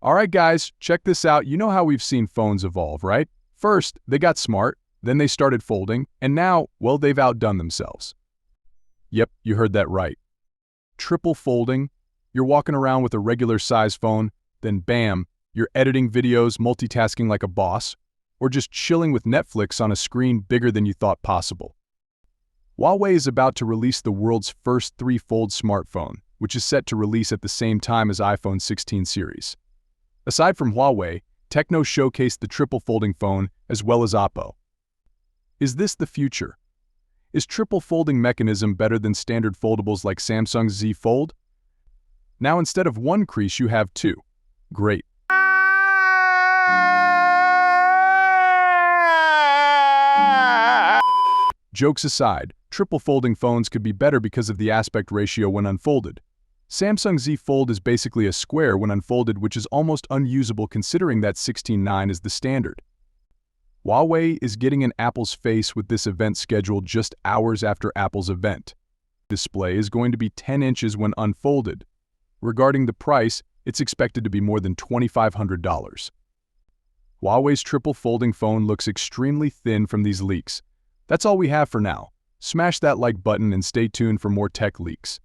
Alright guys, check this out. You know how we've seen phones evolve, right? First, they got smart, then they started folding, and now, well, they've outdone themselves. Yep, you heard that right. Triple folding, you're walking around with a regular size phone, then bam, you're editing videos, multitasking like a boss, or just chilling with Netflix on a screen bigger than you thought possible. Huawei is about to release the world's first three-fold smartphone, which is set to release at the same time as iPhone 16 series. Aside from Huawei, Tecno showcased the triple folding phone as well as Oppo. Is this the future? Is triple folding mechanism better than standard foldables like Samsung's Z Fold? Now instead of one crease you have two. Great. Jokes aside, triple folding phones could be better because of the aspect ratio when unfolded. Samsung Z Fold is basically a square when unfolded, which is almost unusable considering that 16:9 is the standard. Huawei is getting in Apple's face with this event scheduled just hours after Apple's event. Display is going to be 10 inches when unfolded. Regarding the price, it's expected to be more than $2,500. Huawei's triple folding phone looks extremely thin from these leaks. That's all we have for now. Smash that like button and stay tuned for more tech leaks.